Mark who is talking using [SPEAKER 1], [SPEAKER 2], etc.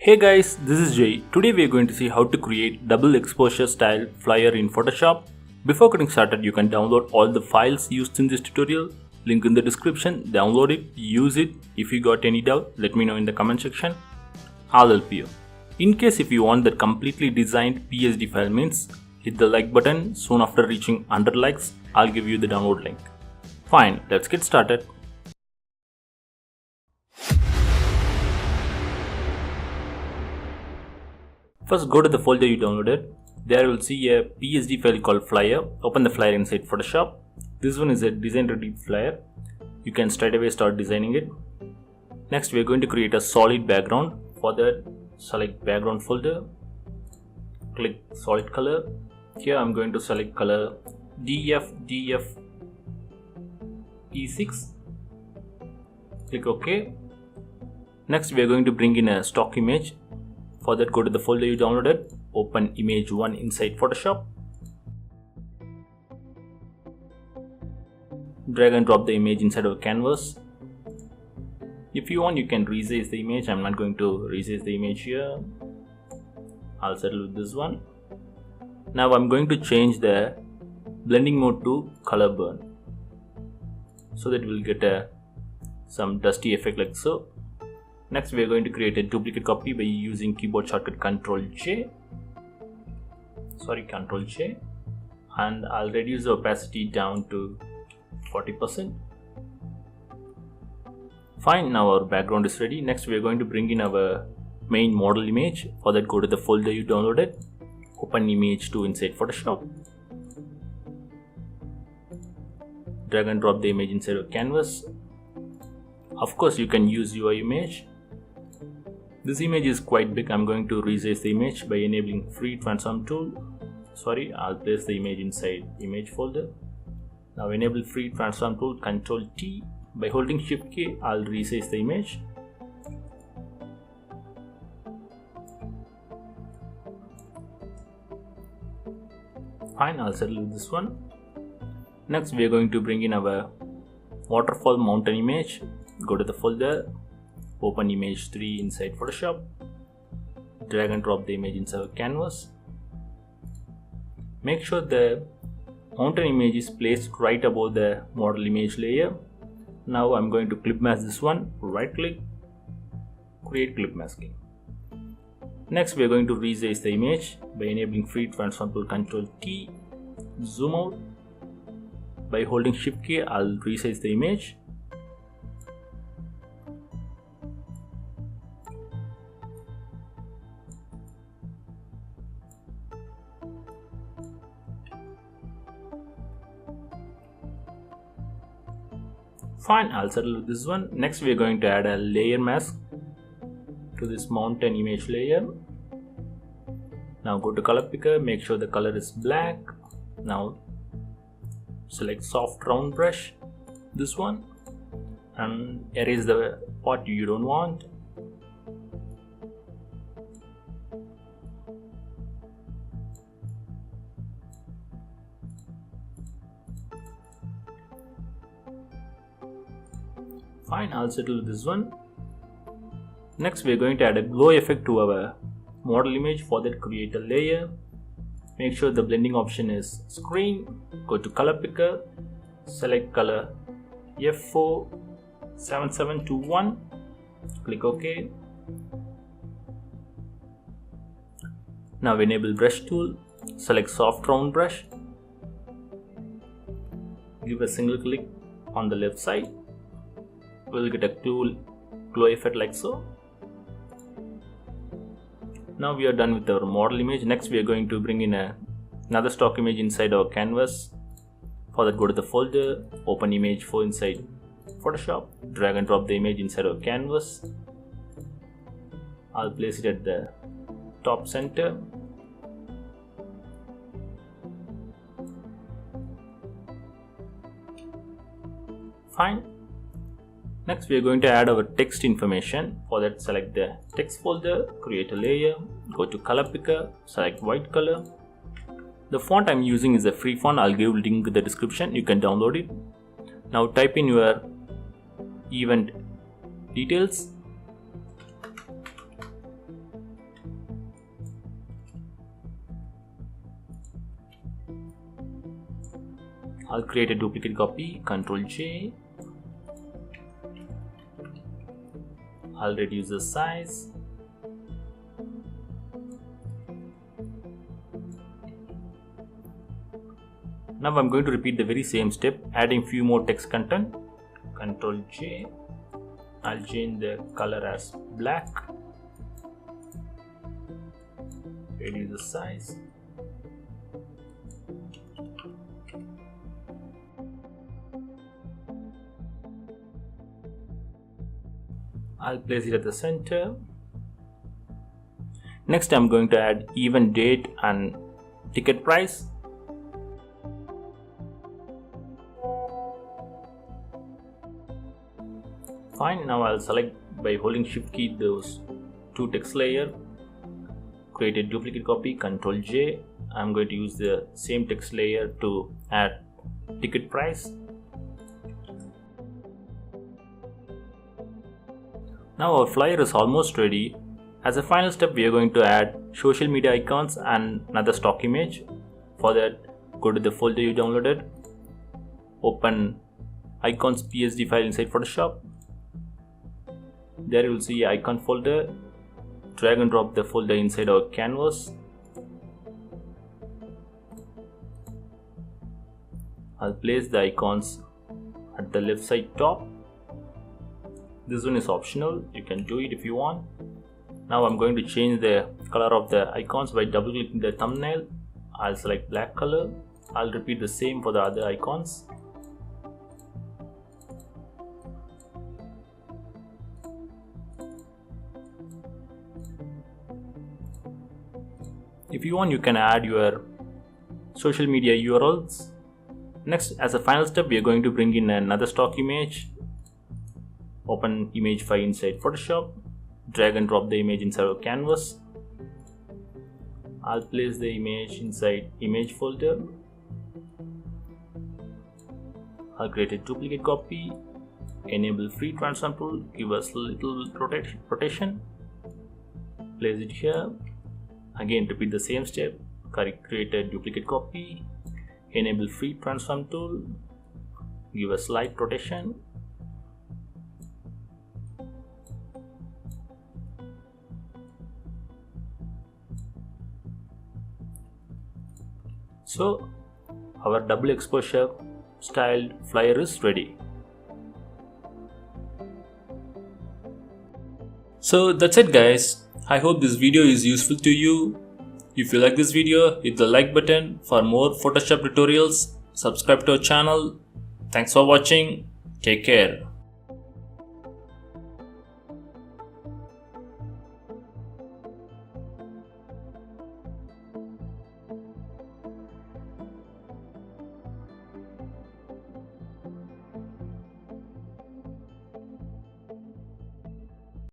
[SPEAKER 1] Hey guys, this is Jay. Today we are going to see how to create double exposure style flyer in Photoshop. Before getting started, you can download all the files used in this tutorial. Link in the description. Download it, use it. If you got any doubt, let me know in the comment section. I'll help you. In case if you want that completely designed PSD file means, hit the like button. Soon after reaching 100 likes, I'll give you the download link. Fine, let's get started. First go to the folder you downloaded. There you will see a PSD file called Flyer. Open the Flyer inside Photoshop. This one is a design ready flyer. You can straight away start designing it. Next we are going to create a solid background. For that, select background folder. Click solid color. Here I am going to select color DF E6. Click OK. Next we are going to bring in a stock image. For that, go to the folder you downloaded, open image 1 inside Photoshop. Drag and drop the image inside our canvas. If you want, you can resize the image. I'm not going to resize the image here. I'll settle with this one. Now I'm going to change the blending mode to color burn, so that we'll get some dusty effect like so. Next we are going to create a duplicate copy by using keyboard shortcut Ctrl J, and I'll reduce the opacity down to 40%. Fine, now our background is ready. Next we are going to bring in our main model image. For that, go to the folder you downloaded, open image 2 inside Photoshop. Drag and drop the image inside our canvas. Of course you can use your image. This image is quite big. I'm going to resize the image by enabling free transform tool. I'll place the image inside image folder. Now enable free transform tool, Ctrl T. By holding Shift key, I'll resize the image. Fine, I'll settle with this one. Next we are going to bring in our waterfall mountain image. Go to the folder, open image 3 inside Photoshop, drag and drop the image inside our canvas. Make sure the mountain image is placed right above the model image layer. Now I'm going to clip mask this one, right click, create clip masking. Next we are going to resize the image by enabling free transform tool, Ctrl T, zoom out. By holding Shift key, I'll resize the image. Fine, I'll settle with this one. Next we are going to add a layer mask to this mountain image layer. Now go to color picker, make sure the color is black. Now select soft round brush, this one, and erase the part you don't want. Fine, I'll settle with this one. Next we are going to add a glow effect to our model image. For that, create a layer. Make sure the blending option is screen. Go to color picker, select color F4 7721, click OK. Now enable brush tool, select soft round brush, give a single click on the left side. We'll get a cool glow effect like so. Now we are done with our model image. Next we are going to bring in another stock image inside our canvas. For that, go to the folder, open image 4 inside Photoshop, drag and drop the image inside our canvas. I'll place it at the top center. Fine. Next we are going to add our text information. For that, select the text folder, create a layer, go to color picker, select white color. The font I'm using is a free font. I'll give link in the description, you can download it. Now type in your event details. I'll create a duplicate copy, Ctrl J. I'll reduce the size. Now I'm going to repeat the very same step, adding few more text content. Ctrl J. I'll change the color as black. Reduce the size. I'll place it at the center. Next, I'm going to add event date and ticket price. Fine, now I'll select by holding Shift key those two text layer. Create a duplicate copy, Ctrl J. I'm going to use the same text layer to add ticket price. Now our flyer is almost ready. As a final step, we are going to add social media icons and another stock image. For that, go to the folder you downloaded. Open icons PSD file inside Photoshop. There you will see icon folder. Drag and drop the folder inside our canvas. I'll place the icons at the left side top. This one is optional, you can do it if you want. Now I'm going to change the color of the icons by double clicking the thumbnail. I'll select black color. I'll repeat the same for the other icons. If you want, you can add your social media URLs. Next, as a final step, we are going to bring in another stock image. Open image file inside Photoshop. Drag and drop the image inside our canvas. I'll place the image inside image folder. I'll create a duplicate copy. Enable free transform tool. Give us a little rotation. Place it here. Again, repeat the same step. Create a duplicate copy. Enable free transform tool. Give a slight rotation. So our double exposure styled flyer is ready. So that's it guys. I hope this video is useful to you. If you like this video, hit the like button. For more Photoshop tutorials, subscribe to our channel. Thanks for watching. Take care.